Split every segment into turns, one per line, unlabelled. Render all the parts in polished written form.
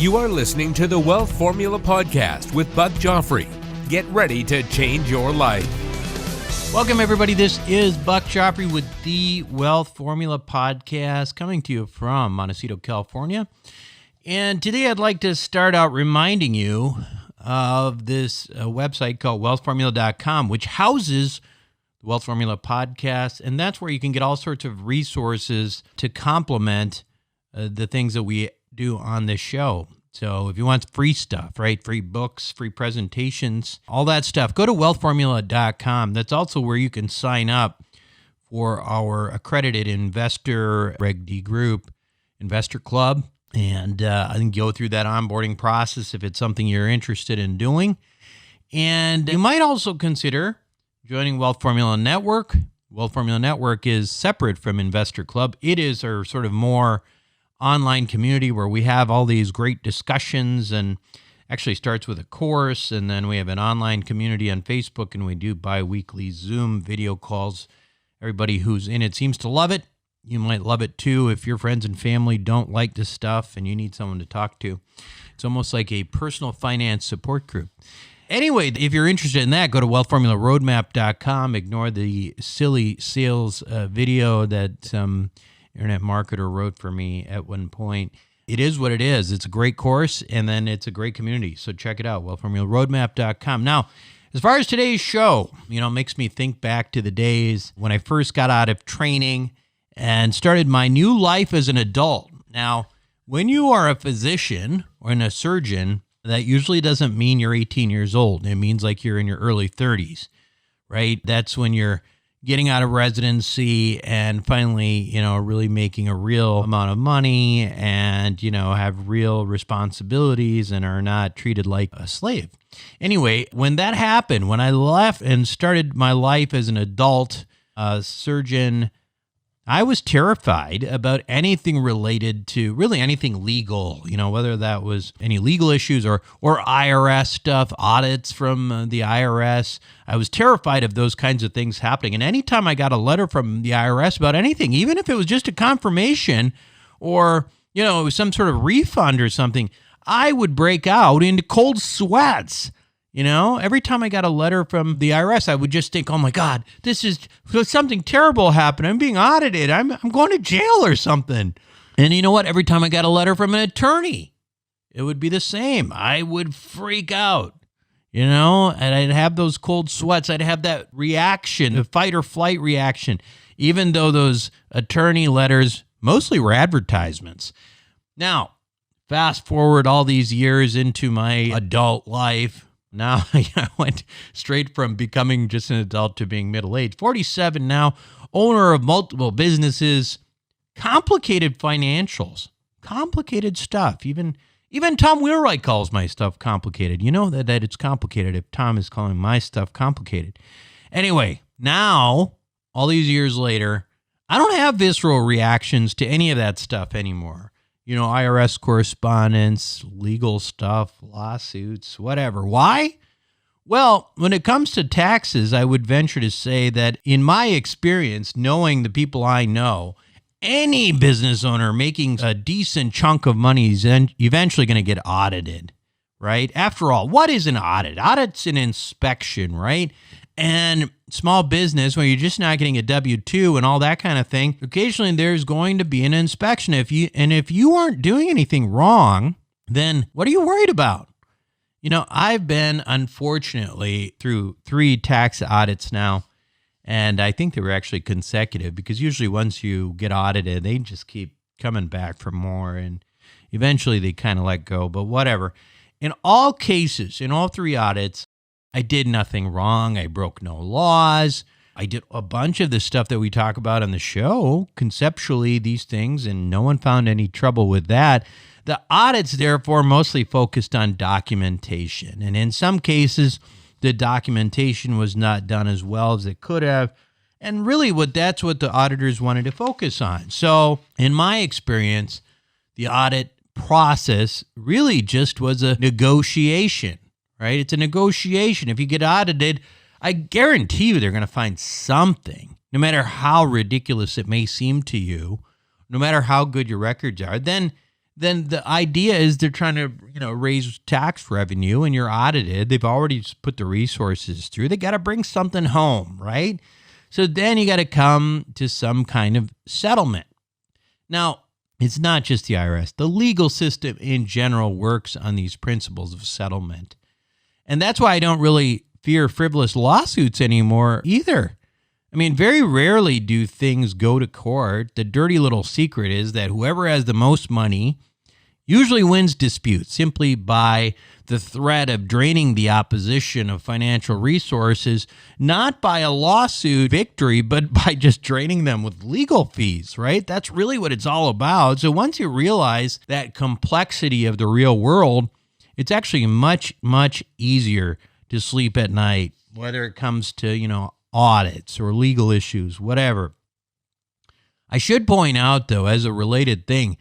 You are listening to the Wealth Formula Podcast with Buck Joffrey. Get ready to change your life.
Welcome, everybody. This is Buck Joffrey with the Wealth Formula Podcast, coming to you from Montecito, California. And today I'd like to start out reminding you of this website called wealthformula.com, which houses the Wealth Formula Podcast. And that's where you can get all sorts of resources to complement the things that we do on this show. So if you want free stuff, right? Free books, free presentations, all that stuff, go to wealthformula.com. That's also where you can sign up for our accredited investor Reg D group, investor club. And I can go through that onboarding process if it's something you're interested in doing. And you might also consider joining Wealth Formula Network. Wealth Formula Network is separate from Investor Club. It is our sort of more online community where we have all these great discussions, and actually starts with a course, and then we have an online community on Facebook, and we do bi-weekly Zoom video calls. Everybody who's in it seems to love it. You might love it too if your friends and family don't like this stuff and you need someone to talk to. It's almost like a personal finance support group. Anyway, if you're interested in that, go to wealthformularoadmap.com. Ignore the silly sales video that some internet marketer wrote for me at one point. It is what it is. It's a great course, and then it's a great community. So check it out, wealthformularoadmap.com. Now, as far as today's show, it makes me think back to the days when I first got out of training and started my new life as an adult. Now, when you are a physician or a surgeon, that usually doesn't mean you're 18 years old. It means like you're in your early 30s, right? That's when you're getting out of residency and finally, really making a real amount of money and, have real responsibilities and are not treated like a slave. Anyway, when that happened, when I left and started my life as an adult surgeon, I was terrified about anything related to really anything legal, whether that was any legal issues or IRS stuff, audits from the IRS. I was terrified of those kinds of things happening. And anytime I got a letter from the IRS about anything, even if it was just a confirmation or, it was some sort of refund or something, I would break out into cold sweats. Every time I got a letter from the IRS, I would just think, oh my God, this is something terrible happened. I'm being audited. I'm going to jail or something. And you know what? Every time I got a letter from an attorney, it would be the same. I would freak out, and I'd have those cold sweats. I'd have that reaction, the fight or flight reaction, even though those attorney letters mostly were advertisements. Now, fast forward all these years into my adult life. Now I went straight from becoming just an adult to being middle-aged. 47 now, owner of multiple businesses, complicated financials, complicated stuff. Even Tom Wheelwright calls my stuff complicated. You know that it's complicated if Tom is calling my stuff complicated. Anyway, now, all these years later, I don't have visceral reactions to any of that stuff anymore. IRS correspondence, legal stuff, lawsuits, whatever. Why? Well, when it comes to taxes, I would venture to say that in my experience, knowing the people I know, any business owner making a decent chunk of money is eventually going to get audited, right? After all, what is an audit? Audit's an inspection, right? And small business, when you're just not getting a W-2 and all that kind of thing, occasionally there's going to be an inspection. If you aren't doing anything wrong, then what are you worried about? I've been, unfortunately, through 3 tax audits now, and I think they were actually consecutive because usually once you get audited, they just keep coming back for more, and eventually they kind of let go, but whatever. In all cases, in all 3 audits, I did nothing wrong. I broke no laws. I did a bunch of the stuff that we talk about on the show, conceptually, these things, and no one found any trouble with that. The audits, therefore, mostly focused on documentation. And in some cases, the documentation was not done as well as it could have. And really, that's what the auditors wanted to focus on. So in my experience, the audit process really just was a negotiation. Right? It's a negotiation. If you get audited, I guarantee you they're going to find something, no matter how ridiculous it may seem to you, no matter how good your records are, then then the idea is they're trying to, raise tax revenue, and you're audited. They've already put the resources through. They got to bring something home, right? So then you got to come to some kind of settlement. Now, it's not just the IRS. The legal system in general works on these principles of settlement. And that's why I don't really fear frivolous lawsuits anymore either. I mean, very rarely do things go to court. The dirty little secret is that whoever has the most money usually wins disputes simply by the threat of draining the opposition of financial resources, not by a lawsuit victory, but by just draining them with legal fees, right? That's really what it's all about. So once you realize that complexity of the real world, it's actually much, much easier to sleep at night, whether it comes to, audits or legal issues, whatever. I should point out, though, as a related thing,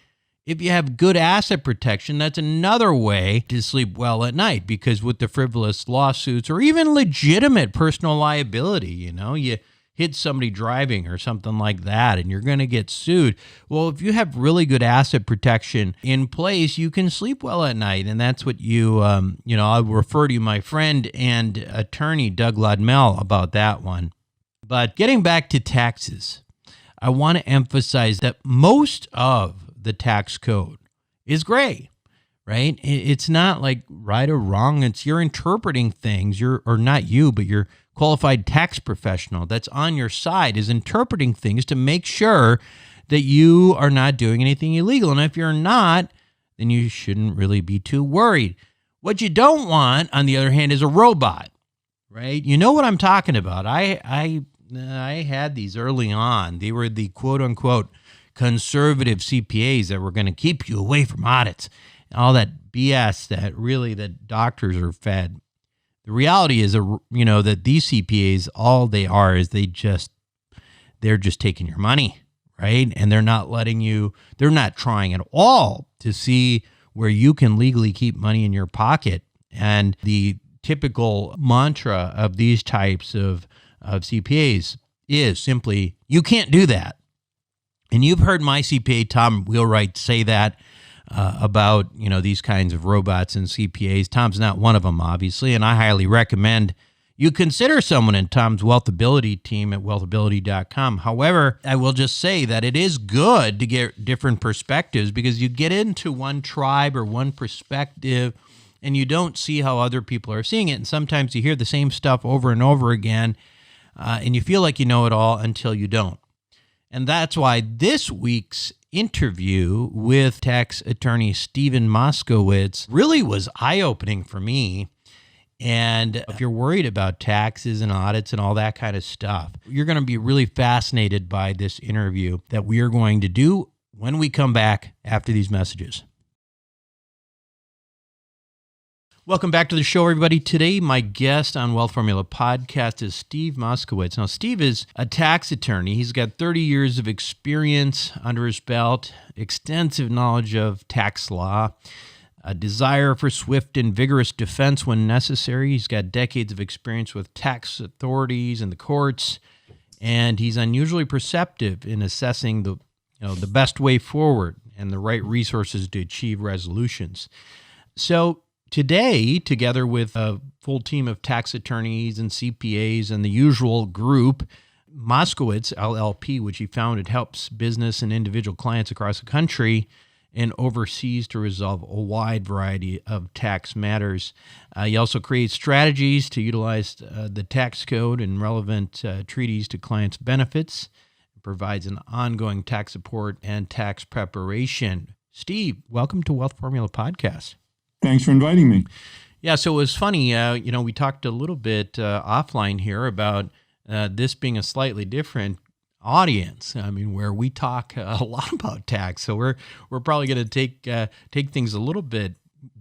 if you have good asset protection, that's another way to sleep well at night, because with the frivolous lawsuits or even legitimate personal liability, you hit somebody driving or something like that and you're going to get sued. Well, if you have really good asset protection in place, you can sleep well at night. And that's what I'll refer to my friend and attorney, Doug Lodmell, about that one. But getting back to taxes, I want to emphasize that most of the tax code is gray, right? It's not like right or wrong. It's you're interpreting things, or not you, but your qualified tax professional that's on your side is interpreting things to make sure that you are not doing anything illegal. And if you're not, then you shouldn't really be too worried. What you don't want, on the other hand, is a robot, right? You know what I'm talking about. I had these early on. They were the quote unquote conservative CPAs that were going to keep you away from audits, all that BS that doctors are fed. The reality is, that these CPAs, all they are is they're just taking your money, right? And they're not trying at all to see where you can legally keep money in your pocket. And the typical mantra of these types of CPAs is simply, you can't do that. And you've heard my CPA, Tom Wheelwright, say that about, these kinds of robots and CPAs. Tom's not one of them, obviously, and I highly recommend you consider someone in Tom's Wealthability team at wealthability.com. However, I will just say that it is good to get different perspectives, because you get into one tribe or one perspective and you don't see how other people are seeing it. And sometimes you hear the same stuff over and over again, and you feel like you know it all until you don't. And that's why this week's interview with tax attorney Stephen Moskowitz really was eye-opening for me. And if you're worried about taxes and audits and all that kind of stuff, you're going to be really fascinated by this interview that we are going to do when we come back after these messages. Welcome back to the show, everybody. Today, my guest on Wealth Formula Podcast is Steve Moskowitz. Now, Steve is a tax attorney. He's got 30 years of experience under his belt, extensive knowledge of tax law, a desire for swift and vigorous defense when necessary. He's got decades of experience with tax authorities and the courts, and he's unusually perceptive in assessing the best way forward and the right resources to achieve resolutions. So today, together with a full team of tax attorneys and CPAs and the usual group, Moskowitz, LLP, which he founded, helps business and individual clients across the country and oversees to resolve a wide variety of tax matters. He also creates strategies to utilize the tax code and relevant treaties to clients' benefits, provides an ongoing tax support and tax preparation. Steve, welcome to Wealth Formula Podcast.
Thanks for inviting me.
Yeah, so it was funny, we talked a little bit offline here about this being a slightly different audience. I mean, where we talk a lot about tax, so we're probably going to take things a little bit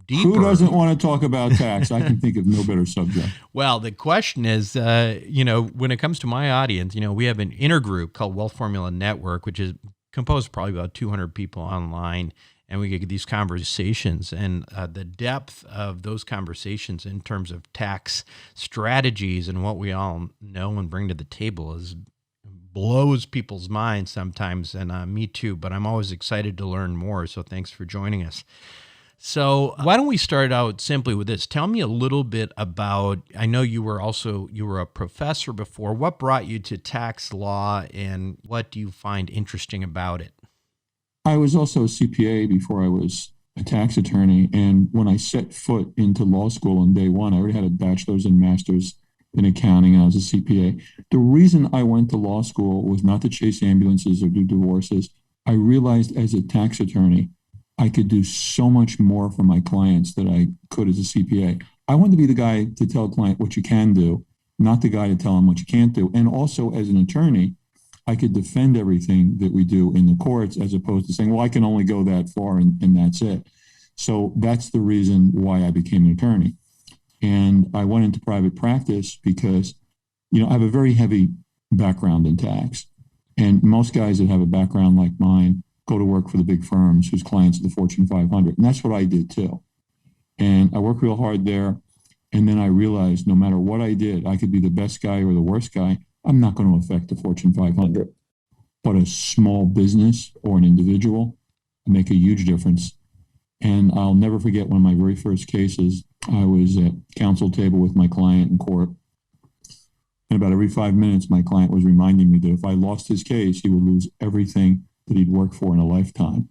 deeper.
Who doesn't want to talk about tax? I can think of no better subject.
Well, the question is, when it comes to my audience, we have an intergroup called Wealth Formula Network, which is composed of probably about 200 people online. And we get these conversations, and the depth of those conversations in terms of tax strategies and what we all know and bring to the table is blows people's minds sometimes, and me too, but I'm always excited to learn more. So thanks for joining us. So why don't we start out simply with this? Tell me a little bit about, I know you were a professor before. What brought you to tax law, and what do you find interesting about it?
I was also a CPA before I was a tax attorney. And when I set foot into law school on day one, I already had a bachelor's and master's in accounting, and I was a CPA. The reason I went to law school was not to chase ambulances or do divorces. I realized as a tax attorney, I could do so much more for my clients than I could as a CPA. I wanted to be the guy to tell a client what you can do, not the guy to tell them what you can't do. And also as an attorney, I could defend everything that we do in the courts as opposed to saying, well, I can only go that far and that's it. So that's the reason why I became an attorney. And I went into private practice because, I have a very heavy background in tax. And most guys that have a background like mine go to work for the big firms whose clients are the Fortune 500. And that's what I did too. And I worked real hard there. And then I realized no matter what I did, I could be the best guy or the worst guy. I'm not going to affect the Fortune 500. But a small business or an individual make a huge difference. And I'll never forget one of my very first cases. I was at counsel table with my client in court. And about every 5 minutes, my client was reminding me that if I lost his case, he would lose everything that he'd worked for in a lifetime.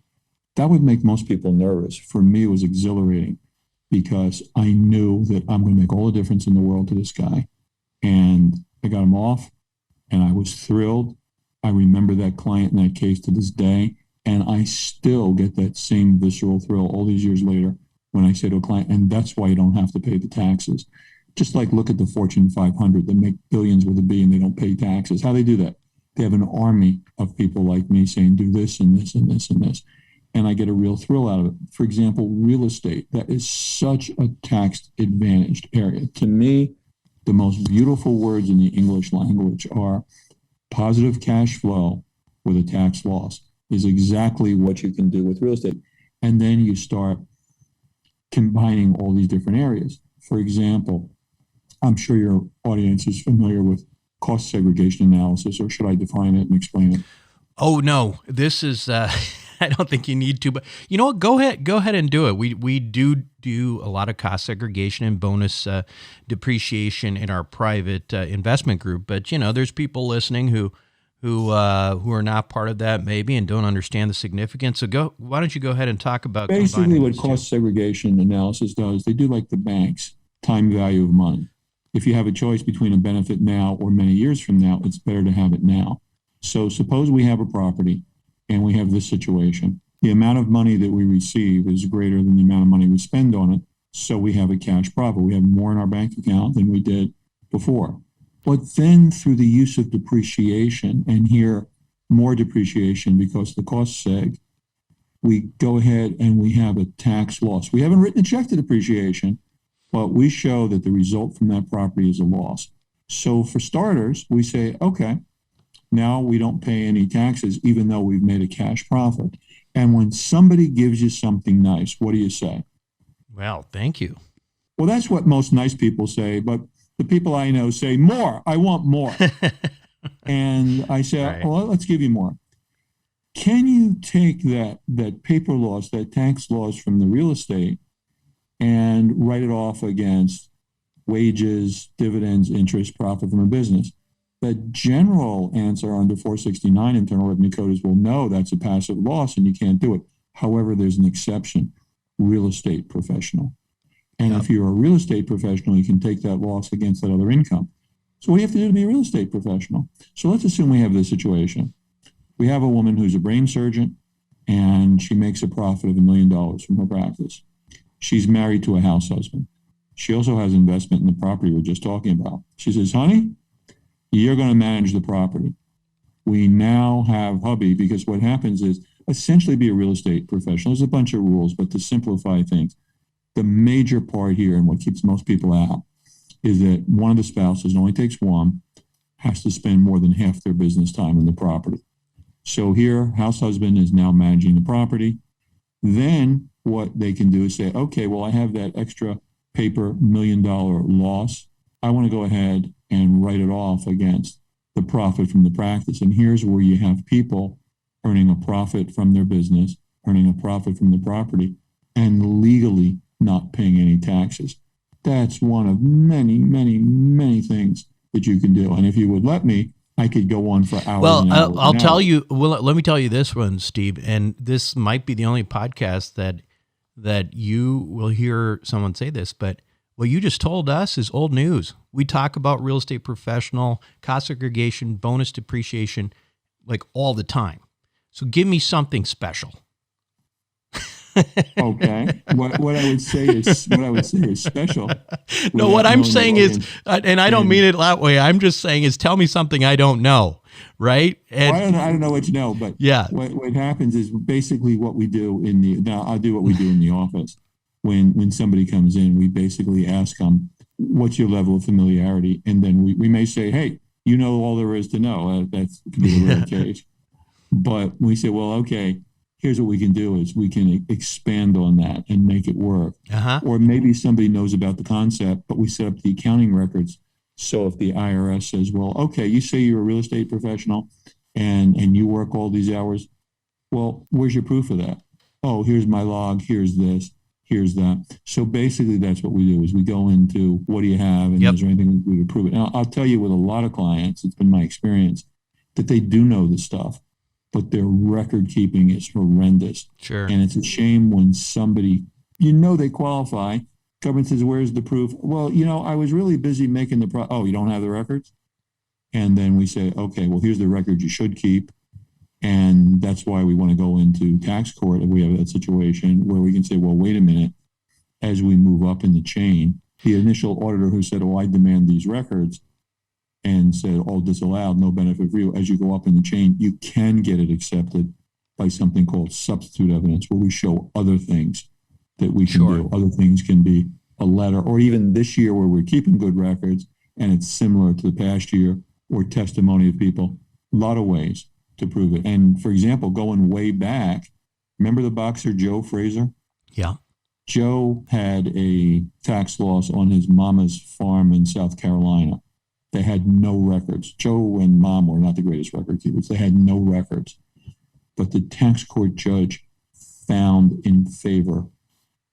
That would make most people nervous. For me, it was exhilarating because I knew that I'm going to make all the difference in the world to this guy. And I got him off, and I was thrilled. I remember that client in that case to this day. And I still get that same visceral thrill all these years later when I say to a client, and that's why you don't have to pay the taxes. Just like look at the Fortune 500 that make billions with a B and they don't pay taxes. How do they do that? They have an army of people like me saying, do this and this and this and this. And I get a real thrill out of it. For example, real estate, that is such a tax advantaged area. To me, the most beautiful words in the English language are positive cash flow with a tax loss. Is exactly what you can do with real estate. And then you start combining all these different areas. For example, I'm sure your audience is familiar with cost segregation analysis, or should I define it and explain it?
Oh, no, this is, I don't think you need to, but you know what? Go ahead and do it. We do a lot of cost segregation and bonus depreciation in our private investment group. But, there's people listening who are not part of that maybe and don't understand the significance. So why don't you go ahead and talk about
basically what cost segregation analysis does? They do like the banks, time value of money. If you have a choice between a benefit now or many years from now, it's better to have it now. So suppose we have a property and we have this situation. The amount of money that we receive is greater than the amount of money we spend on it. So we have a cash profit. We have more in our bank account than we did before. But then through the use of depreciation, and here more depreciation because the cost seg, we go ahead and we have a tax loss. We haven't written a check to depreciation, but we show that the result from that property is a loss. So for starters, we say, okay, now we don't pay any taxes, even though we've made a cash profit. And when somebody gives you something nice, what do you say?
Well, thank you.
Well, that's what most nice people say, but the people I know say, more, I want more. And I say,
right.
Well, let's give you more. Can you take that paper loss, that tax loss from the real estate and write it off against wages, dividends, interest, profit from a business? The general answer under 469 Internal Revenue Code is, well, no, that's a passive loss and you can't do it. However, there's an exception, real estate professional. And if you're a real estate professional, you can take that loss against that other income. So what do you have to do to be a real estate professional? So let's assume we have this situation. We have a woman who's a brain surgeon, and she makes a profit of $1 million from her practice. She's married to a house husband. She also has investment in the property we're just talking about. She says, honey, you're going to manage the property. We now have hubby, because what happens is essentially be a real estate professional. There's a bunch of rules, but to simplify things, the major part here and what keeps most people out is that one of the spouses, it only takes one, has to spend more than half their business time in the property. So here, house husband is now managing the property. Then what they can do is say, okay, well, I have that extra paper $1 million loss. I want to go ahead and write it off against the profit from the practice. And here's where you have people earning a profit from their business, earning a profit from the property, and legally not paying any taxes. That's one of many, many, many things that you can do. And if you would let me, I could go on for hours.
Well,
and hours
I'll
and
tell
hours.
you. Well, let me tell you this one, Steve, and this might be the only podcast that you will hear someone say this, but what you just told us is old news. We talk about real estate professional, cost segregation, bonus depreciation, like all the time. So give me something special.
Okay. What I would say is special.
No, what I'm saying is, and I don't mean it that way. I'm just saying is tell me something I don't know, right? And
I don't know what you know, but
yeah,
what happens is basically what we do now I'll do what we do in the office. When somebody comes in, we basically ask them, what's your level of familiarity? And then we may say, hey, you know all there is to know. That's could be the rare case. But we say, well, okay, here's what we can do is we can expand on that and make it work.
Uh-huh.
Or maybe somebody knows about the concept, but we set up the accounting records. So if the IRS says, well, okay, you say you're a real estate professional and you work all these hours. Well, where's your proof of that? Oh, here's my log. Here's this. Here's that. So basically that's what we do is we go into what do you have and is there anything we do to prove it? Now, I'll tell you with a lot of clients, it's been my experience that they do know the stuff, but their record keeping is horrendous.
Sure.
And it's a shame when somebody, they qualify. Government says, where's the proof? Well, I was really busy making oh, you don't have the records? And then we say, okay, well, here's the record you should keep. And that's why we want to go into tax court if we have that situation where we can say, well, wait a minute, as we move up in the chain, the initial auditor who said, oh, I demand these records and said, oh, disallowed, no benefit for you. As you go up in the chain, you can get it accepted by something called substitute evidence, where we show other things that we can do. Other things can be a letter, or even this year where we're keeping good records and it's similar to the past year, or testimony of people, a lot of ways to prove it. And for example, going way back, remember the boxer Joe Frazier?
Yeah.
Joe had a tax loss on his mama's farm in South Carolina. They had no records. Joe and mom were not the greatest record keepers. They had no records. But the tax court judge found in favor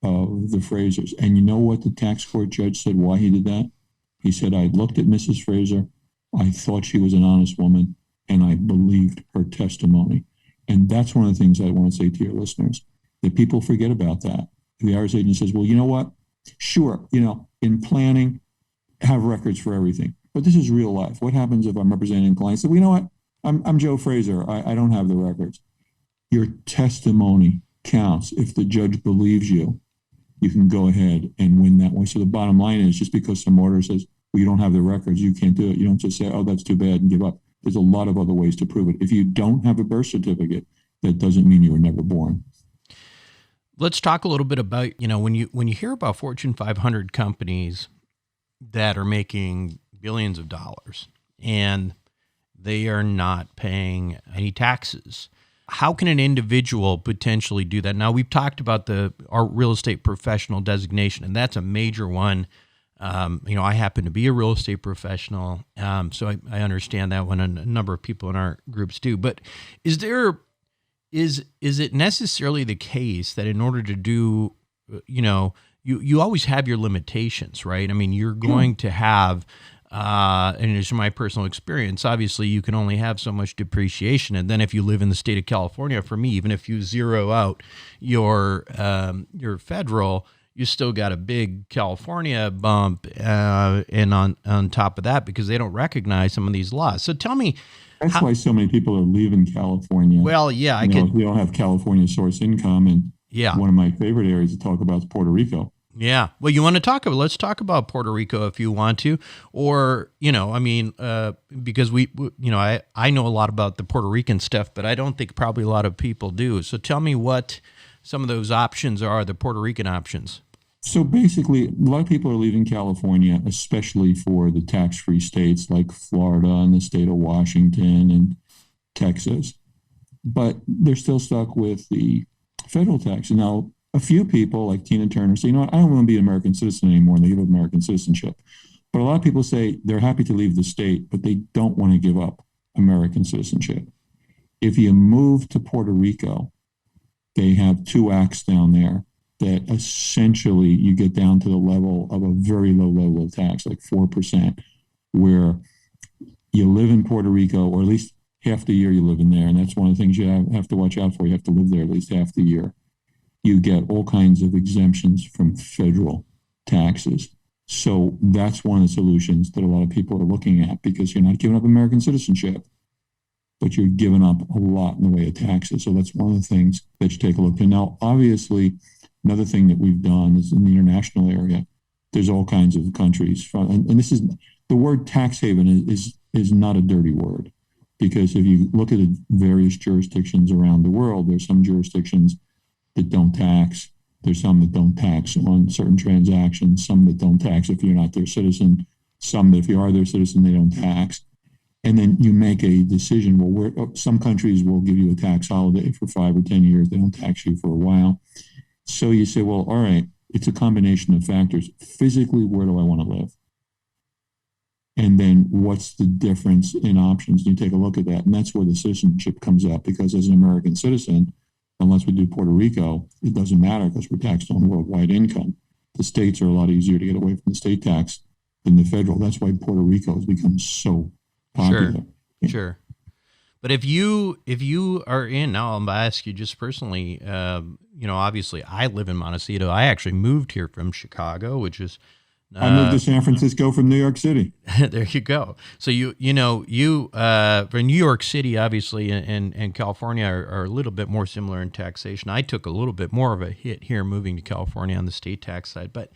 of the Frazers. And you know what the tax court judge said why he did that? He said, I looked at Mrs. Fraser. I thought she was an honest woman, and I believed her testimony. And that's one of the things I want to say to your listeners, that people forget about that. The IRS agent says, well, you know what? Sure, in planning, have records for everything. But this is real life. What happens if I'm representing clients? So, well, you know what? I'm Joe Fraser. I don't have the records. Your testimony counts. If the judge believes you, you can go ahead and win that way. So the bottom line is, just because some order says, well, you don't have the records, you can't do it. You don't just say, oh, that's too bad, and give up. There's a lot of other ways to prove it. If you don't have a birth certificate, that doesn't mean you were never born.
Let's talk a little bit about, when you hear about Fortune 500 companies that are making billions of dollars and they are not paying any taxes. How can an individual potentially do that? Now, we've talked about our real estate professional designation, and that's a major one. I happen to be a real estate professional, so I understand that one, and a number of people in our groups do. But is it necessarily the case that in order to do, you always have your limitations, right? I mean, you're going to have, and it's my personal experience, obviously you can only have so much depreciation. And then if you live in the state of California, for me, even if you zero out your federal, you still got a big California bump, and on top of that, because they don't recognize some of these laws. So tell me,
that's why so many people are leaving California.
Well, yeah,
we don't have California source income, and
one
of my favorite areas to talk about is Puerto Rico.
Yeah. Well, let's talk about Puerto Rico if you want to, or, because I know a lot about the Puerto Rican stuff, but I don't think probably a lot of people do. So tell me what some of those options are, the Puerto Rican options.
So basically, a lot of people are leaving California, especially for the tax-free states like Florida and the state of Washington and Texas. But they're still stuck with the federal tax. And now a few people like Tina Turner say, you know what, I don't want to be an American citizen anymore, and they give up American citizenship. But a lot of people say they're happy to leave the state, but they don't want to give up American citizenship. If you move to Puerto Rico, they have two acts down there that essentially you get down to the level of a very low level of tax, like 4%, where you live in Puerto Rico, or at least half the year you live in there. And that's one of the things you have to watch out for. You have to live there at least half the year. You get all kinds of exemptions from federal taxes. So that's one of the solutions that a lot of people are looking at, because you're not giving up American citizenship, but you're giving up a lot in the way of taxes. So that's one of the things that you take a look at. Now, obviously, another thing that we've done is in the international area, there's all kinds of countries. And this is, the word tax haven is not a dirty word, because if you look at the various jurisdictions around the world, there's some jurisdictions that don't tax. There's some that don't tax on certain transactions, some that don't tax if you're not their citizen, some that if you are their citizen, they don't tax. And then you make a decision. Well, some countries will give you a tax holiday for 5 or 10 years. They don't tax you for a while. So you say, well, all right, it's a combination of factors. Physically, where do I want to live? And then what's the difference in options? And you take a look at that. And that's where the citizenship comes up, because as an American citizen, unless we do Puerto Rico, it doesn't matter because we're taxed on worldwide income. The states are a lot easier to get away from the state tax than the federal. That's why Puerto Rico has become so popular.
Sure. But if you are in, now I'll ask you just personally, obviously I live in Montecito. I actually moved here from Chicago, which is,
I moved to San Francisco from New York City.
There you go. So you for New York City, obviously, and California are a little bit more similar in taxation. I took a little bit more of a hit here moving to California on the state tax side, but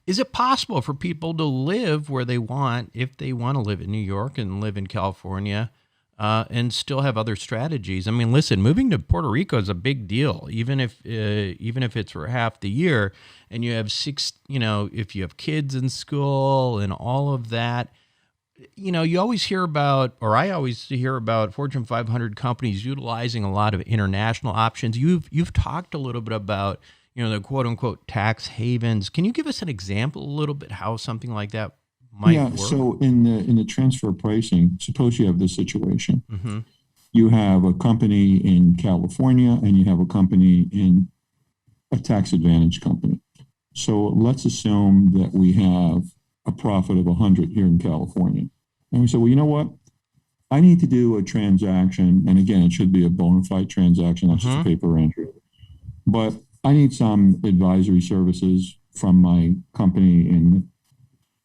is it possible for people to live where they want, if they want to live in New York and live in California, and still have other strategies? I mean, listen, moving to Puerto Rico is a big deal, even if it's for half the year, and you have if you have kids in school and all of that. You always hear about, or I always hear about, Fortune 500 companies utilizing a lot of international options. You've talked a little bit about, the quote unquote tax havens. Can you give us an example a little bit how something like that might work?
So in the transfer pricing, suppose you have this situation.
Mm-hmm.
You have a company in California and you have a company in a tax advantage company. So let's assume that we have a profit of 100 here in California. And we say, well, you know what? I need to do a transaction. And again, it should be a bona fide transaction, not just a paper entry. But I need some advisory services from my company in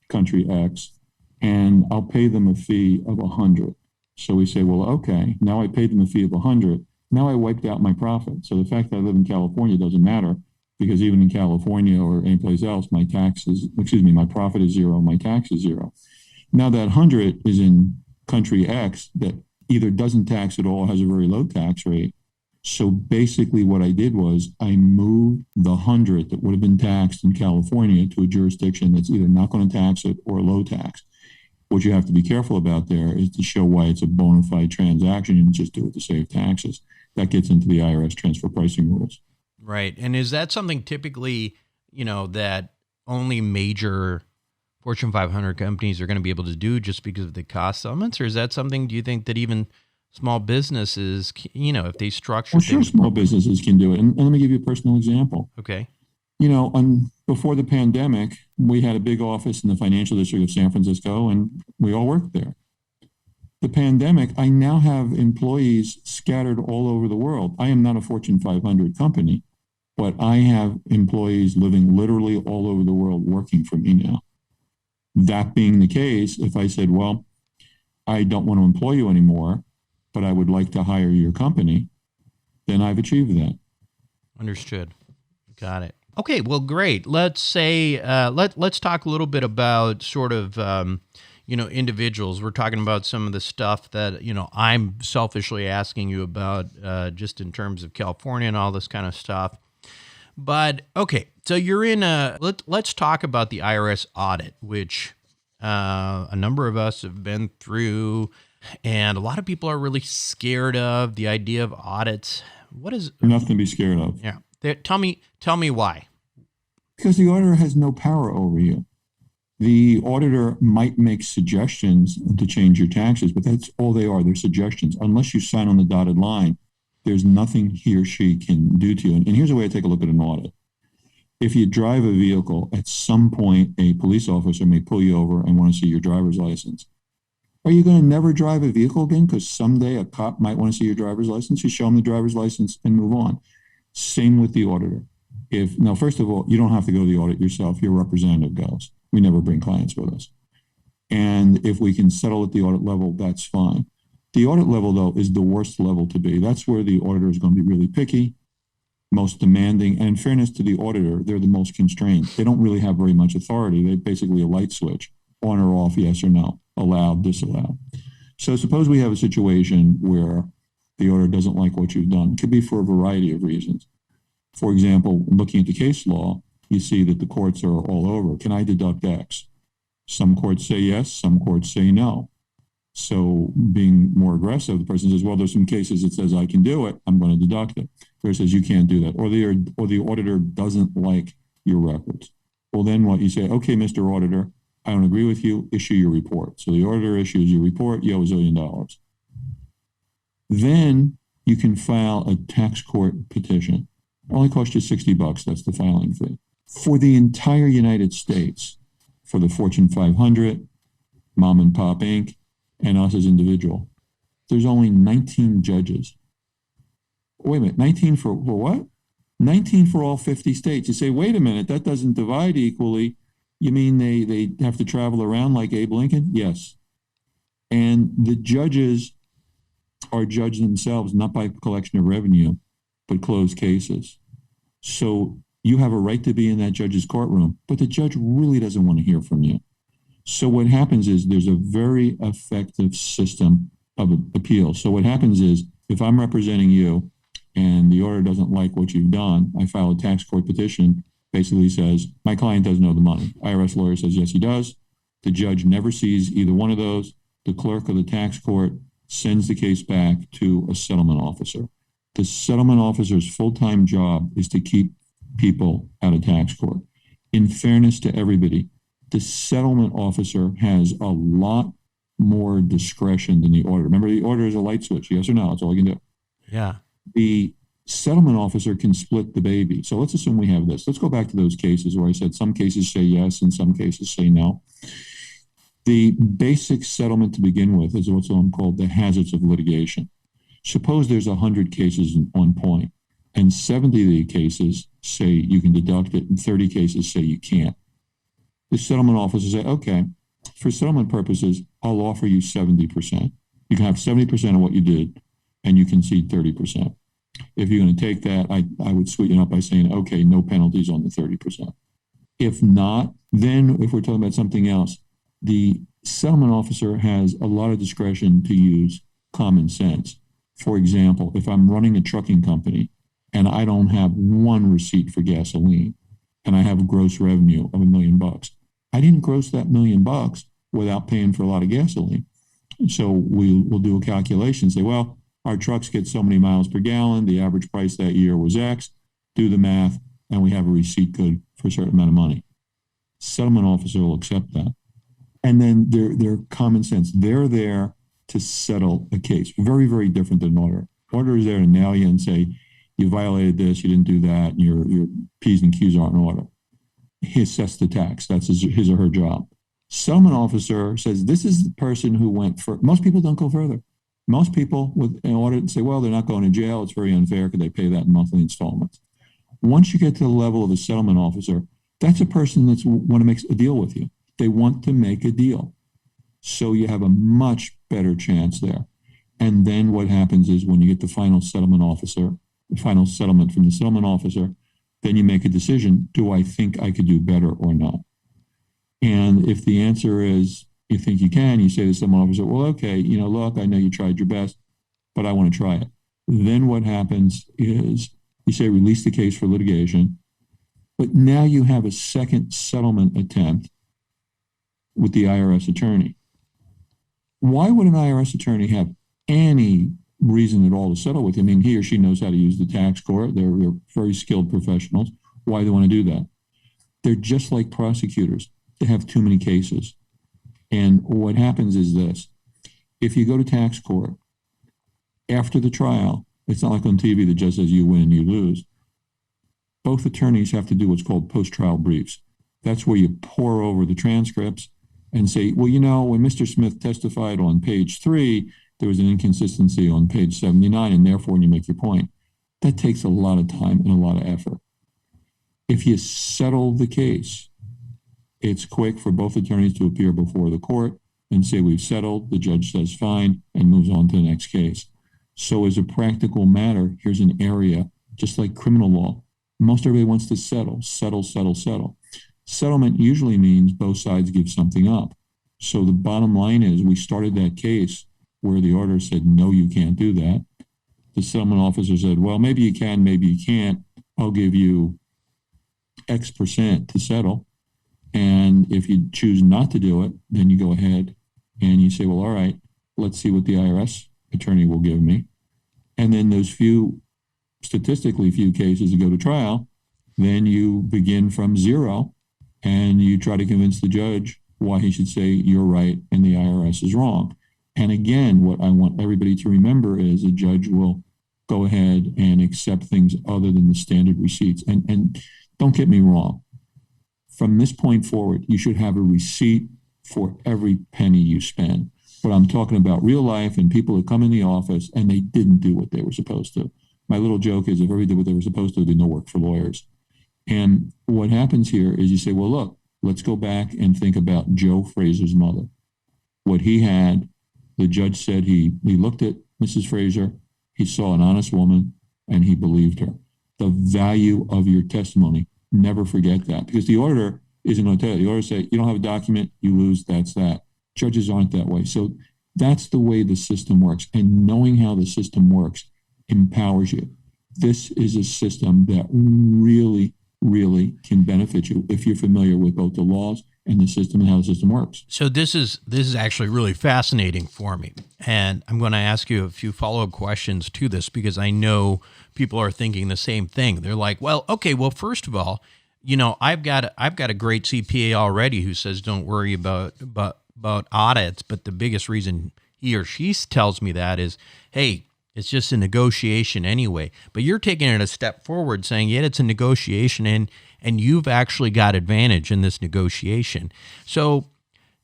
country X, and I'll pay them a fee of 100. So we say, well, okay, now I paid them a fee of 100. Now I wiped out my profit. So the fact that I live in California doesn't matter, because even in California or anyplace else, my profit is zero, my tax is zero. Now that 100 is in country X that either doesn't tax at all, has a very low tax rate. So basically what I did was I moved the 100 that would have been taxed in California to a jurisdiction that's either not going to tax it or low tax. What you have to be careful about there is to show why it's a bona fide transaction and just do it to save taxes. That gets into the IRS transfer pricing rules.
Right. And is that something typically, that only major Fortune 500 companies are going to be able to do just because of the cost elements? Or is that something, do you think, that even small businesses, if they structure
things? Sure, small businesses can do it. And let me give you a personal example.
Okay.
Before the pandemic, we had a big office in the financial district of San Francisco, and we all worked there. The pandemic, I now have employees scattered all over the world. I am not a Fortune 500 company, but I have employees living literally all over the world working for me now. That being the case, if I said, well, I don't want to employ you anymore, but I would like to hire your company, then I've achieved that.
Understood. Got it. Okay, well, great. Let's say, let's talk a little bit about sort of, individuals. We're talking about some of the stuff that, I'm selfishly asking you about, just in terms of California and all this kind of stuff. But, okay, so you're in let's talk about the IRS audit, which a number of us have been through, and a lot of people are really scared of the idea of audits. What is
nothing to be scared of?
Yeah. Tell me why.
Because the auditor has no power over you. The auditor might make suggestions to change your taxes, but that's all they are. They're suggestions. Unless you sign on the dotted line, there's nothing he or she can do to you. And here's a way I take a look at an audit. If you drive a vehicle, at some point, a police officer may pull you over and want to see your driver's license. Are you going to never drive a vehicle again? Because someday a cop might want to see your driver's license. You show them the driver's license and move on. Same with the auditor. Now, first of all, you don't have to go to the audit yourself. Your representative goes. We never bring clients with us. And if we can settle at the audit level, that's fine. The audit level, though, is the worst level to be. That's where the auditor is going to be really picky, most demanding. And in fairness to the auditor, they're the most constrained. They don't really have very much authority. They're basically a light switch, on or off, yes or no, allowed, disallowed. So suppose we have a situation where the auditor doesn't like what you've done. It could be for a variety of reasons. For example, looking at the case law, you see that the courts are all over. Can I deduct X? Some courts say yes, some courts say no. So being more aggressive, the person says, well, there's some cases that says I can do it, I'm going to deduct it. Or says you can't do that. Or the auditor doesn't like your records. Well, then what? You say, okay, Mr. Auditor, I don't agree with you, issue your report. So the auditor issues your report, you owe $1 zillion. Then you can file a tax court petition. It only costs you $60, that's the filing fee. For the entire United States, for the Fortune 500, Mom and Pop Inc., and us as individual, there's only 19 judges. Wait a minute, 19 for what? 19 for all 50 states. You say, wait a minute, that doesn't divide equally. You mean they have to travel around like Abe Lincoln? Yes. And the judges are judged themselves, not by collection of revenue, but closed cases. So you have a right to be in that judge's courtroom, but the judge really doesn't want to hear from you. So what happens is there's a very effective system of appeal. So what happens is if I'm representing you and the auditor doesn't like what you've done, I file a tax court petition, basically says, my client doesn't owe the money. IRS lawyer says, yes, he does. The judge never sees either one of those. The clerk of the tax court sends the case back to a settlement officer. The settlement officer's full-time job is to keep people out of tax court. In fairness to everybody, the settlement officer has a lot more discretion than the auditor. Remember, the auditor is a light switch, yes or no, that's all he can do.
Yeah.
The settlement officer can split the baby. So let's assume we have this. Let's go back to those cases where I said some cases say yes and some cases say no. The basic settlement to begin with is what's called the hazards of litigation. Suppose there's 100 cases on point and 70 of the cases say you can deduct it and 30 cases say you can't. The settlement officer say, okay, for settlement purposes, I'll offer you 70%. You can have 70% of what you did and you concede 30%. If you're going to take that, I would sweeten up by saying, okay, no penalties on the 30%. If not, then if we're talking about something else, the settlement officer has a lot of discretion to use common sense. For example, if I'm running a trucking company and I don't have one receipt for gasoline and I have a gross revenue of $1 million, I didn't gross that $1 million without paying for a lot of gasoline. So we'll do a calculation, say, well, our trucks get so many miles per gallon. The average price that year was X. Do the math, and we have a receipt good for a certain amount of money. Settlement officer will accept that. And then they're common sense. They're there to settle a case. Very, very different than an auditor. Auditor is there to nail you and say, you violated this, you didn't do that, and your P's and Q's aren't in order. He assessed the tax. That's his or her job. Settlement officer says, this is the person who went for. Most people don't go further. Most people with an audit say, well, they're not going to jail. It's very unfair because they pay that in monthly installments. Once you get to the level of a settlement officer, that's a person that's want to make a deal with you. They want to make a deal. So you have a much better chance there. And then what happens is when you get the final settlement officer, the final settlement from the settlement officer, then you make a decision. Do I think I could do better or not? And if the answer is you think you can, you say to the settlement officer, well, okay, look, I know you tried your best, but I want to try it. Then what happens is you say release the case for litigation, but now you have a second settlement attempt with the IRS attorney. Why would an IRS attorney have any reason at all to settle with you? I mean, he or she knows how to use the tax court. They're very skilled professionals. Why do they want to do that? They're just like prosecutors. they have too many cases. And what happens is this. If you go to tax court, after the trial, it's not like on TV, the judge says you win and you lose. Both attorneys have to do what's called post-trial briefs. That's where you pour over the transcripts and say, well, when Mr. Smith testified on page 3, there was an inconsistency on page 79, and therefore you make your point. That takes a lot of time and a lot of effort. If you settle the case, it's quick for both attorneys to appear before the court and say, we've settled, the judge says fine, and moves on to the next case. So as a practical matter, here's an area, just like criminal law. Most everybody wants to settle. Settlement usually means both sides give something up. So the bottom line is we started that case where the order said, no, you can't do that. The settlement officer said, well, maybe you can, maybe you can't. I'll give you X% to settle. And if you choose not to do it, then you go ahead and you say, well, all right, let's see what the IRS attorney will give me. And then those statistically few cases that go to trial, then you begin from zero and you try to convince the judge why he should say you're right and the IRS is wrong. And again, what I want everybody to remember is a judge will go ahead and accept things other than the standard receipts. And don't get me wrong. From this point forward, you should have a receipt for every penny you spend. But I'm talking about real life and people that come in the office and they didn't do what they were supposed to. My little joke is if everybody did what they were supposed to, there'd be no work for lawyers. And what happens here is you say, well, look, let's go back and think about Joe Fraser's mother. What he had, the judge said he looked at Mrs. Fraser, he saw an honest woman, and he believed her. The value of your testimony, never forget that. Because the auditor isn't going to tell you. The auditor say, you don't have a document, you lose, that's that. Judges aren't that way. So that's the way the system works. And knowing how the system works empowers you. This is a system that really, really can benefit you if you're familiar with both the laws and the system and how the system works.
So this is actually really fascinating for me. And I'm going to ask you a few follow-up questions to this because I know people are thinking the same thing. They're like, well, okay, well, first of all, I've got a great CPA already who says don't worry about audits, but the biggest reason he or she tells me that is, hey, it's just a negotiation anyway. But you're taking it a step forward saying, yeah, it's a negotiation and you've actually got advantage in this negotiation. So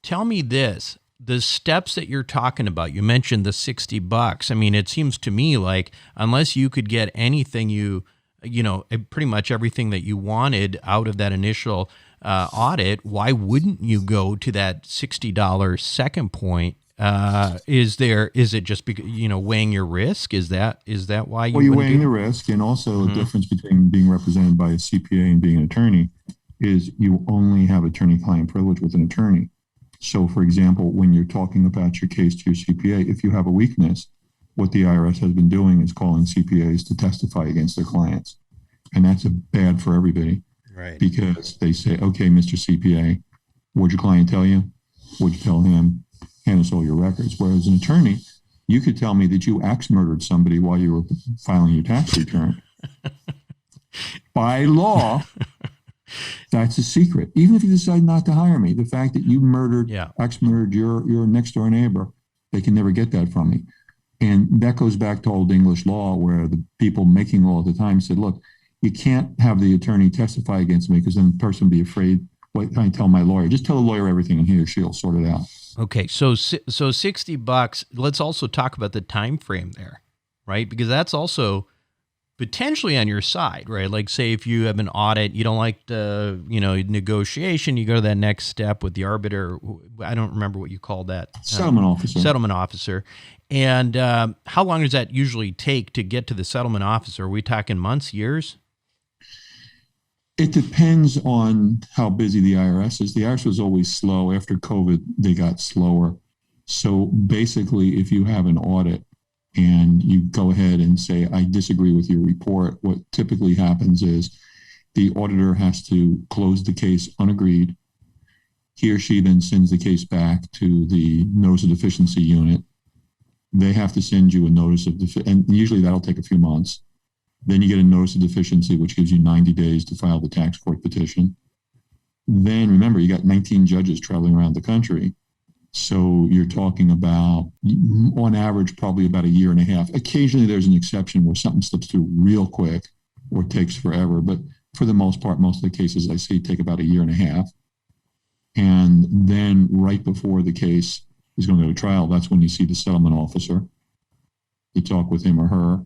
tell me this, the steps that you're talking about, you mentioned the $60. I mean, it seems to me like unless you could get anything pretty much everything that you wanted out of that initial audit, why wouldn't you go to that $60 second point? Is it just because, weighing your risk? Is that why you?
Well, you're weighing the risk, and also the difference between being represented by a CPA and being an attorney is you only have attorney-client privilege with an attorney. So, for example, when you're talking about your case to your CPA, if you have a weakness, what the IRS has been doing is calling CPAs to testify against their clients, and that's bad for everybody.
Right.
Because they say, okay, Mr. CPA, what'd your client tell you? What'd you tell him? Hand us all your records. Whereas an attorney, you could tell me that you axe murdered somebody while you were filing your tax return. By law, that's a secret. Even if you decide not to hire me, the fact that you axe murdered your next door neighbor, they can never get that from me. And that goes back to old English law where the people making law at the time said, look, you can't have the attorney testify against me because then the person will be afraid. What can I tell my lawyer? Just tell the lawyer everything and he or she'll sort it out.
Okay, so $60. Let's also talk about the time frame there, right? Because that's also potentially on your side, right? Like, say if you have an audit, you don't like the negotiation, you go to that next step with the arbiter. I don't remember what you call that.
Settlement officer.
Settlement officer. And how long does that usually take to get to the settlement officer? Are we talking months, years?
It depends on how busy the IRS is. The IRS was always slow. After COVID, they got slower. So basically, if you have an audit and you go ahead and say, I disagree with your report, what typically happens is the auditor has to close the case unagreed. He or she then sends the case back to the notice of deficiency unit. They have to send you a notice of deficiency, and usually that'll take a few months. Then you get a notice of deficiency, which gives you 90 days to file the tax court petition. Then remember, you got 19 judges traveling around the country. So you're talking about, on average, probably about a year and a half. Occasionally there's an exception where something slips through real quick or takes forever. But for the most part, most of the cases I see take about a year and a half. And then right before the case is going to go to trial, that's when you see the settlement officer. You talk with him or her,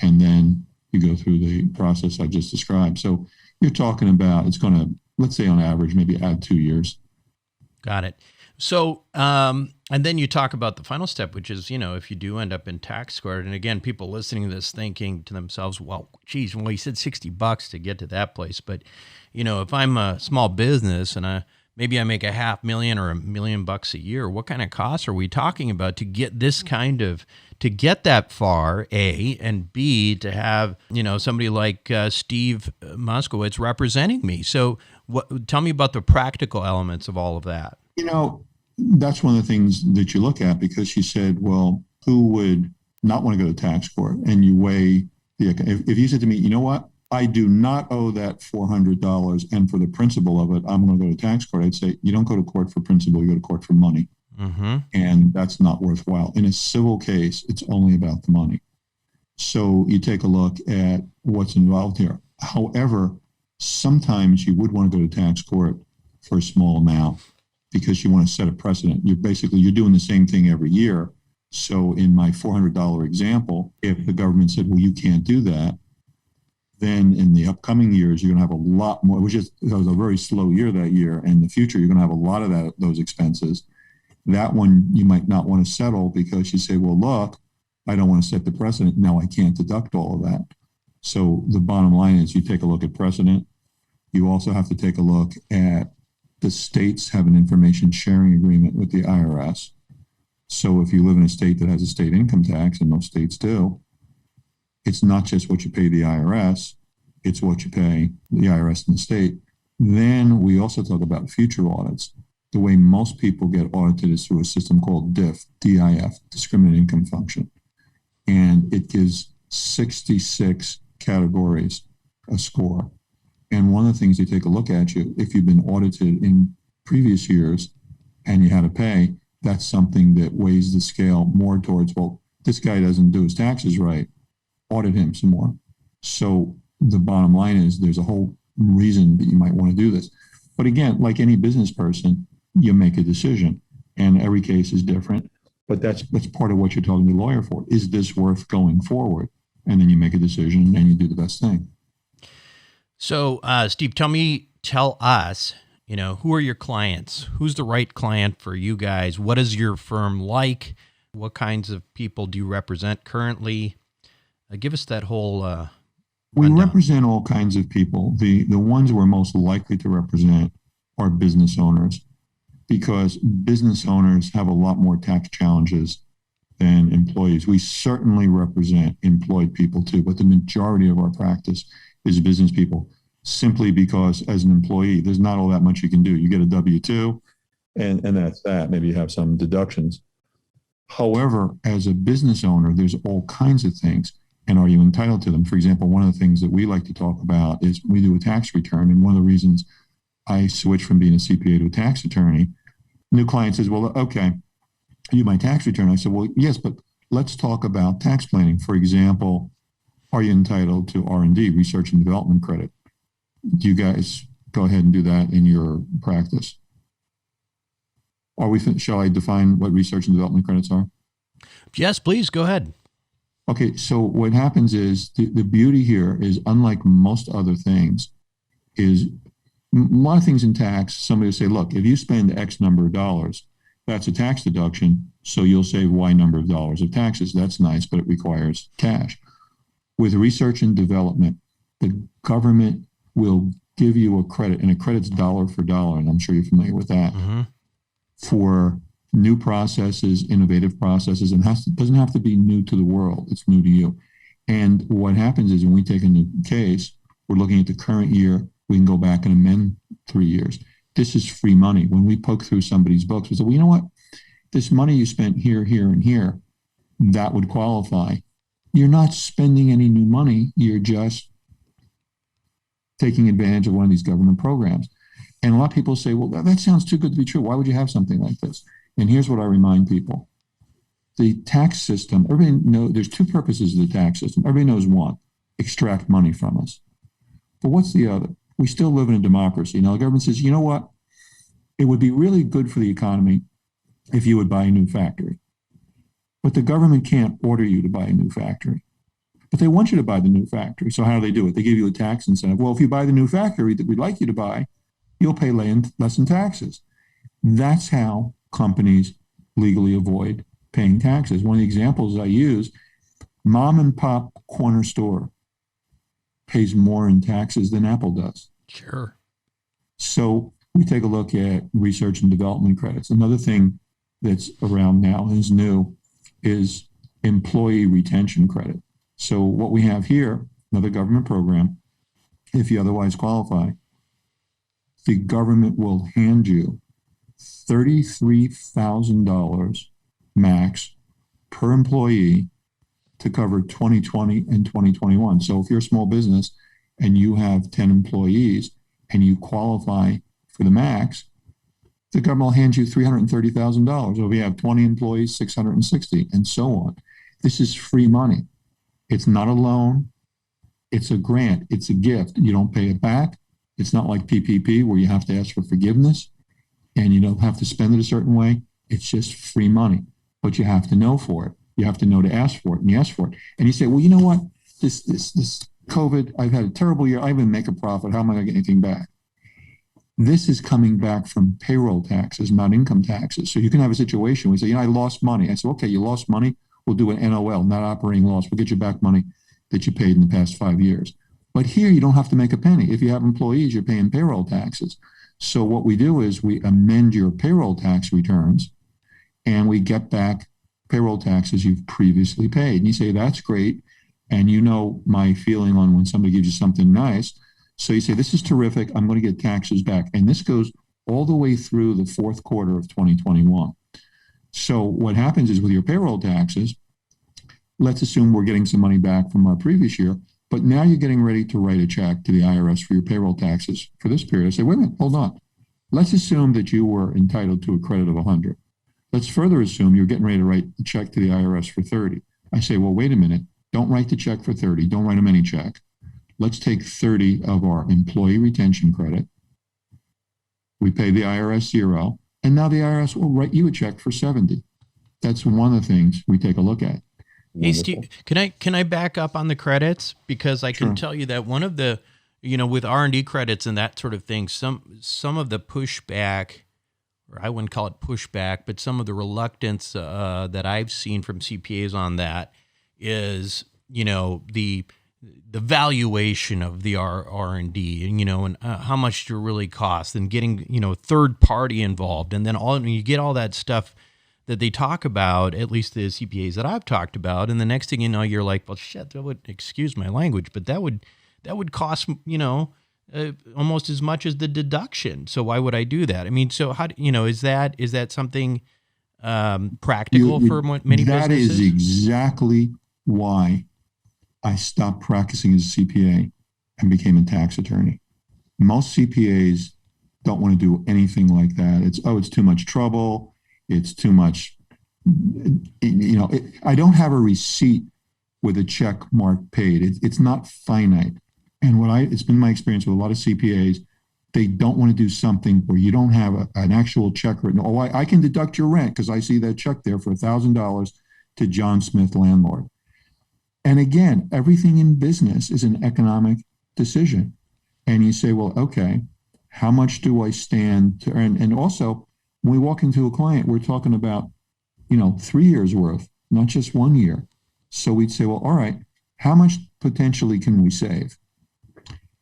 and then you go through the process I just described. So you're talking about, it's going to, let's say on average, maybe add 2 years.
Got it. So, and then you talk about the final step, which is, if you do end up in tax court, and again, people listening to this thinking to themselves, well, geez, well, he said $60 to get to that place. But, if I'm a small business and maybe I make $500,000 or $1 million a year, what kind of costs are we talking about to get to get that far, A, and B, to have, somebody like Steve Moskowitz representing me? So tell me about the practical elements of all of that.
That's one of the things that you look at, because she said, well, who would not want to go to tax court? And you weigh if you said to me, you know what, I do not owe that $400, and for the principal of it, I'm going to go to tax court. I'd say, you don't go to court for principal, you go to court for money. Mm-hmm. And that's not worthwhile. In a civil case, it's only about the money. So you take a look at what's involved here. However, sometimes you would want to go to tax court for a small amount because you want to set a precedent. You're doing the same thing every year. So in my $400 example, if the government said, well, you can't do that, then in the upcoming years, you're going to have a lot more. It was a very slow year that year. And in the future, you're going to have a lot of those expenses. That one you might not want to settle because you say, well, look, I don't want to set the precedent. Now I can't deduct all of that. So the bottom line is you take a look at precedent. You also have to take a look at the states have an information sharing agreement with the IRS. So if you live in a state that has a state income tax, and most states do, it's not just what you pay the IRS, it's what you pay the IRS and the state. Then we also talk about future audits. The way most people get audited is through a system called DIF, D-I-F, Discriminant Income Function. And it gives 66 categories a score. And one of the things they take a look at you, if you've been audited in previous years and you had to pay, that's something that weighs the scale more towards, well, this guy doesn't do his taxes right, audit him some more. So the bottom line is there's a whole reason that you might want to do this. But again, like any business person, you make a decision, and every case is different. But that's part of what you're talking to the lawyer for. Is this worth going forward? And then you make a decision and you do the best thing.
So, Steve, tell us, who are your clients? Who's the right client for you guys? What is your firm like? What kinds of people do you represent currently? Give us that whole
We
rundown.
represent all kinds of people. The ones we're most likely to represent are business owners, because business owners have a lot more tax challenges than employees. We certainly represent employed people too, but the majority of our practice is business people, simply because as an employee, there's not all that much you can do. You get a W-2 and that's that. Maybe you have some deductions. However, as a business owner, there's all kinds of things. And are you entitled to them? For example, one of the things that we like to talk about is we do a tax return. And one of the reasons I switched from being a CPA to a tax attorney, new client says, well, okay, you do my tax return. I said, well, yes, but let's talk about tax planning. For example, are you entitled to R&D, research and development credit? Do you guys go ahead and do that in your practice? Shall I define what research and development credits are?
Yes, please, go ahead.
Okay, so what happens is the beauty here is, unlike most other things, is a lot of things in tax, somebody will say, look, if you spend X number of dollars, that's a tax deduction, so you'll save Y number of dollars of taxes. That's nice, but it requires cash. With research and development, the government will give you a credit, and a credit's dollar for dollar, and I'm sure you're familiar with that, for new processes, innovative processes, and doesn't have to be new to the world. It's new to you. And what happens is when we take a new case, we're looking at the current year. We can go back and amend 3 years. This is free money. When we poke through somebody's books, we say, well, you know what? This money you spent here, here, and here, that would qualify. You're not spending any new money. You're just taking advantage of one of these government programs. And a lot of people say, well, that sounds too good to be true. Why would you have something like this? And here's what I remind people. The tax system, everybody knows there's two purposes of the tax system. Everybody knows one, extract money from us. But what's the other? We still live in a democracy. Now, the government says, you know what? It would be really good for the economy if you would buy a new factory. But the government can't order you to buy a new factory. But they want you to buy the new factory. So how do they do it? They give you a tax incentive. Well, if you buy the new factory that we'd like you to buy, you'll pay less in taxes. That's how companies legally avoid paying taxes. One of the examples I use, mom and pop corner store pays more in taxes than Apple does.
Sure.
So we take a look at research and development credits. Another thing that's around now and is new is employee retention credit. So what we have here, another government program, if you otherwise qualify, the government will hand you $33,000 max per employee to cover 2020 and 2021. So if you're a small business and you have 10 employees and you qualify for the max, the government will hand you $330,000. Or if you have 20 employees, 660, and so on. This is free money. It's not a loan. It's a grant. It's a gift. You don't pay it back. It's not like PPP where you have to ask for forgiveness and you don't have to spend it a certain way. It's just free money, but you have to know for it. You have to know to ask for it, and you ask for it. And you say, well, you know what? This COVID, I've had a terrible year. I didn't make a profit. How am I going to get anything back? This is coming back from payroll taxes, not income taxes. So you can have a situation where you say, you know, I lost money. I say, okay, you lost money. We'll do an NOL, not operating loss. We'll get you back money that you paid in the past 5 years. But here you don't have to make a penny. If you have employees, you're paying payroll taxes. So what we do is we amend your payroll tax returns and we get back payroll taxes you've previously paid. And you say, that's great. And you know my feeling on when somebody gives you something nice. So you say, this is terrific. I'm going to get taxes back. And this goes all the way through the fourth quarter of 2021. So what happens is with your payroll taxes, let's assume we're getting some money back from our previous year, but now you're getting ready to write a check to the IRS for your payroll taxes for this period. I say, wait a minute, hold on. Let's assume that you were entitled to a credit of 100. Let's further assume you're getting ready to write a check to the IRS for 30. I say, well, wait a minute. Don't write the check for 30. Don't write them any check. Let's take 30 of our employee retention credit. We pay the IRS zero, and now the IRS will write you a check for 70. That's one of the things we take a look at.
Hey, Steve, can I back up on the credits? Because I can tell you that one of the, with R&D credits and that sort of thing, some of the pushback, or I wouldn't call it pushback, but some of the reluctance that I've seen from CPAs on that is, the valuation of the R&D, and how much to really cost, and getting, third party involved. And then you get all that stuff that they talk about, at least the CPAs that I've talked about. And the next thing you know, you're like, well, shit, that would, excuse my language, but that would cost, almost as much as the deduction. So why would I do that? I mean, so how, is that something practical for many businesses?
That is exactly why I stopped practicing as a CPA and became a tax attorney. Most CPAs don't want to do anything like that. It's too much trouble. It's too much, I don't have a receipt with a check mark paid. It's not finite. And it's been my experience with a lot of CPAs, they don't want to do something where you don't have an actual check written. Oh, I can deduct your rent because I see that check there for $1,000 to John Smith, landlord. And again, everything in business is an economic decision. And you say, well, okay, how much do I stand to earn? And also, when we walk into a client, we're talking about, 3 years worth, not just 1 year. So we'd say, well, all right, how much potentially can we save?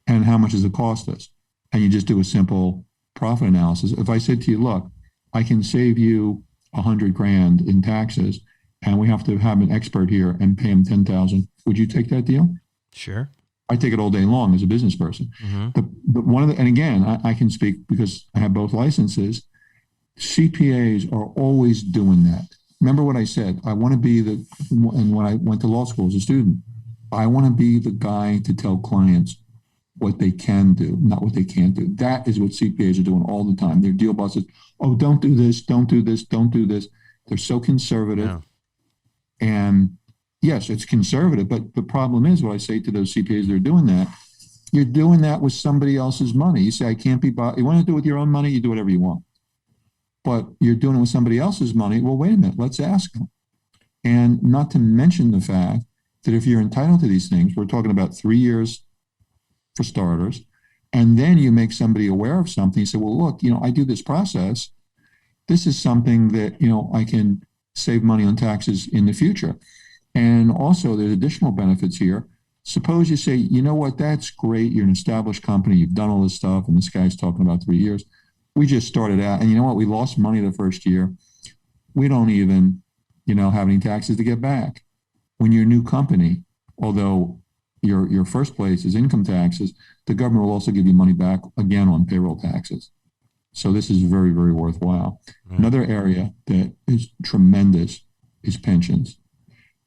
And how much does it cost us? And you just do a simple profit analysis. If I said to you, look, I can save you $100,000 in taxes, and we have to have an expert here and pay him $10,000, would you take that deal?
Sure.
I take it all day long as a business person. Mm-hmm. But and again, I can speak because I have both licenses. CPAs are always doing that. Remember what I said, I want to be and when I went to law school as a student, I want to be the guy to tell clients, what they can do, not what they can't do. That is what CPAs are doing all the time. Their deal bosses, oh, don't do this, don't do this, don't do this. They're so conservative.
Yeah.
And yes, it's conservative, but the problem is what I say to those CPAs that are doing that, you're doing that with somebody else's money. You say, I can't be bought. You want to do it with your own money, you do whatever you want. But you're doing it with somebody else's money. Well, wait a minute, let's ask them. And not to mention the fact that if you're entitled to these things, we're talking about 3 years for starters, and then you make somebody aware of something. You say, well, look, I do this process. This is something that, I can save money on taxes in the future. And also there's additional benefits here. Suppose you say, you know what, that's great. You're an established company. You've done all this stuff. And this guy's talking about 3 years. We just started out. And you know what? We lost money the first year. We don't even, have any taxes to get back. When you're a new company, although your first place is income taxes, the government will also give you money back again on payroll taxes. So this is very, very worthwhile. Right. Another area that is tremendous is pensions.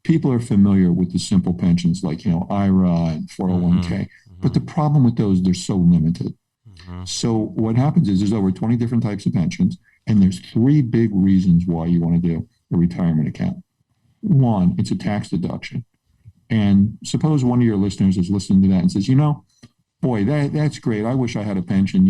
People are familiar with the simple pensions like, IRA and 401k, mm-hmm. But the problem with those, they're so limited. Mm-hmm. So what happens is there's over 20 different types of pensions, and there's 3 big reasons why you want to do a retirement account. One, it's a tax deduction. And suppose one of your listeners is listening to that and says, boy, that's great. I wish I had a pension.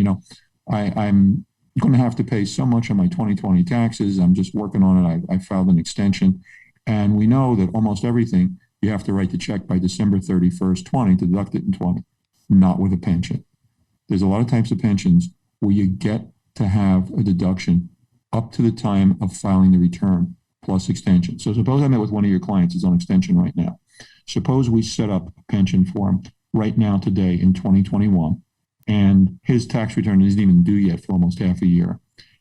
I'm going to have to pay so much on my 2020 taxes. I'm just working on it. I filed an extension. And we know that almost everything, you have to write the check by December 31st, 20 to deduct it in 20, not with a pension. There's a lot of types of pensions where you get to have a deduction up to the time of filing the return plus extension. So suppose I met with one of your clients who's on extension right now. Suppose we set up a pension for him right now today in 2021, and his tax return isn't even due yet for almost half a year,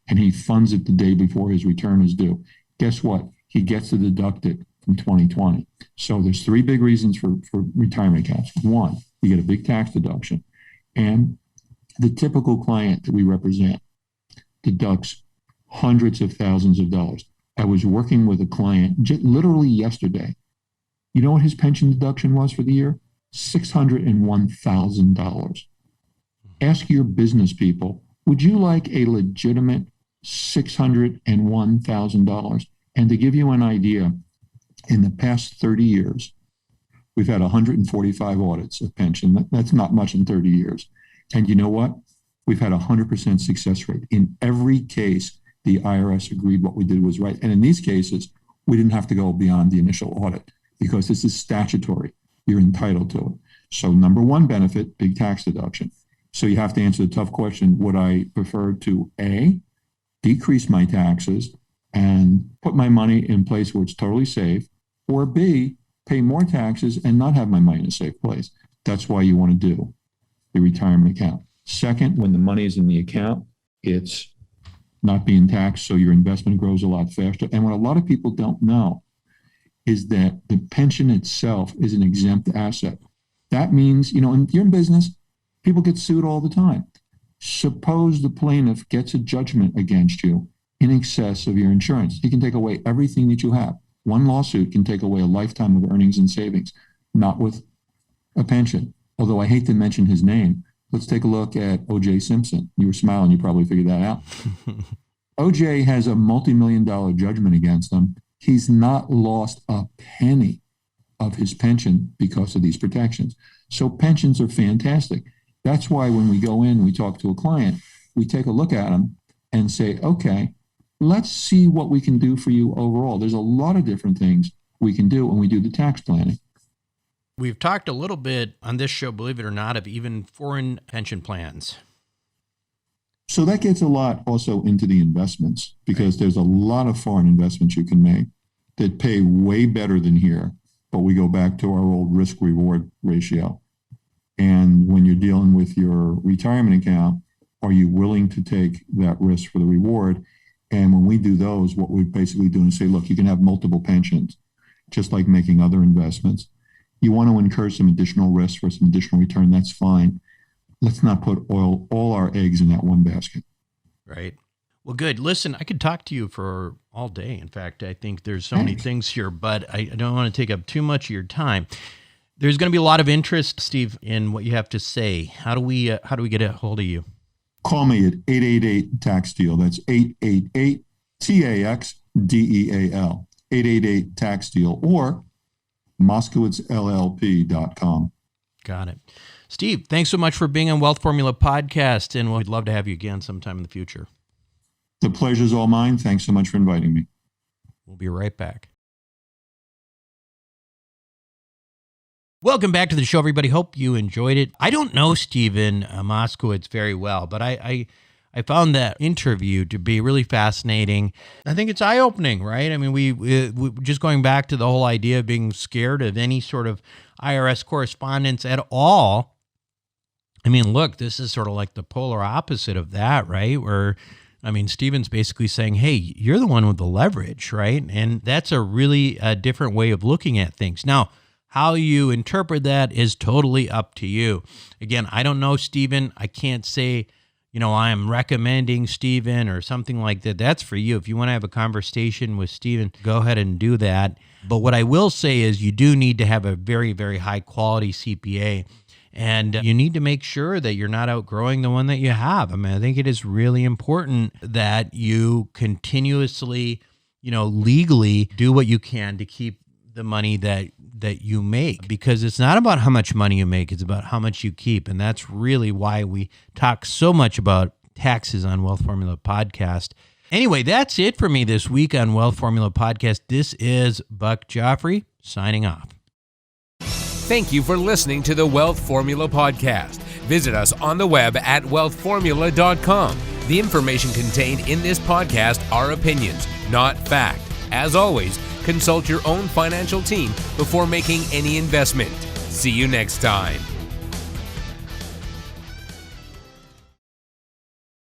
and he funds it the day before his return is due. Guess what? He gets to deduct it from 2020. So there's 3 big reasons for retirement accounts. One, you get a big tax deduction, and the typical client that we represent deducts hundreds of thousands of dollars. I was working with a client literally yesterday. You know what his pension deduction was for the year? $601,000. Ask your business people, would you like a legitimate $601,000? And to give you an idea, in the past 30 years, we've had 145 audits of pension. That's not much in 30 years. And you know what? We've had 100% success rate. In every case, the IRS agreed what we did was right. And in these cases, we didn't have to go beyond the initial audit because this is statutory. You're entitled to it. So number one benefit, big tax deduction. So you have to answer the tough question, would I prefer to A, decrease my taxes and put my money in a place where it's totally safe, or B, pay more taxes and not have my money in a safe place? That's why you want to do the retirement account. Second, when the money is in the account, it's not being taxed, so your investment grows a lot faster. And what a lot of people don't know is that the pension itself is an exempt asset. That means, in your business, people get sued all the time. Suppose the plaintiff gets a judgment against you in excess of your insurance. He can take away everything that you have. One lawsuit can take away a lifetime of earnings and savings, not with a pension. Although I hate to mention his name, let's take a look at O.J. Simpson. You were smiling, you probably figured that out. O.J. has a multi-million-dollar judgment against him. He's not lost a penny of his pension because of these protections. So pensions are fantastic. That's why when we go in, we talk to a client, we take a look at them and say, okay, let's see what we can do for you overall. There's a lot of different things we can do when we do the tax planning.
We've talked a little bit on this show, believe it or not, of even foreign pension plans.
So that gets a lot also into the investments, because there's a lot of foreign investments you can make that pay way better than here. But we go back to our old risk reward ratio. And when you're dealing with your retirement account, are you willing to take that risk for the reward? And when we do those, what we basically do is say, look, you can have multiple pensions, just like making other investments. You want to incur some additional risk for some additional return, that's fine. Let's not put all our eggs in that one basket.
Right. Well, good. Listen, I could talk to you for all day. In fact, I think there's so many things here, but I don't want to take up too much of your time. There's going to be a lot of interest, Steve, in what you have to say. How do we get a hold of you?
Call me at 888-TAX-DEAL. That's 888-TAX-DEAL. 888-TAX-DEAL or MoskowitzLLP.com.
Got it. Steve, thanks so much for being on Wealth Formula Podcast, and we'd love to have you again sometime in the future.
The pleasure's all mine. Thanks so much for inviting me.
We'll be right back. Welcome back to the show, everybody. Hope you enjoyed it. I don't know Stephen Moskowitz very well, but I found that interview to be really fascinating. I think it's eye-opening, right? I mean, we just going back to the whole idea of being scared of any sort of IRS correspondence at all. I mean, look, this is sort of like the polar opposite of that, right? Where, I mean, Stephen's basically saying, hey, you're the one with the leverage, right? And that's a really different way of looking at things. Now, how you interpret that is totally up to you. Again, I don't know Stephen. I can't say, I am recommending Stephen or something like that. That's for you. If you want to have a conversation with Stephen, go ahead and do that. But what I will say is you do need to have a very, very high quality CPA. And you need to make sure that you're not outgrowing the one that you have. I mean, I think it is really important that you continuously, legally do what you can to keep the money that you make, because it's not about how much money you make, it's about how much you keep. And that's really why we talk so much about taxes on Wealth Formula Podcast. Anyway, that's it for me this week on Wealth Formula Podcast. This is Buck Joffrey signing off.
Thank you for listening to the Wealth Formula Podcast. Visit us on the web at wealthformula.com. The information contained in this podcast are opinions, not fact. As always, consult your own financial team before making any investment. See you next time.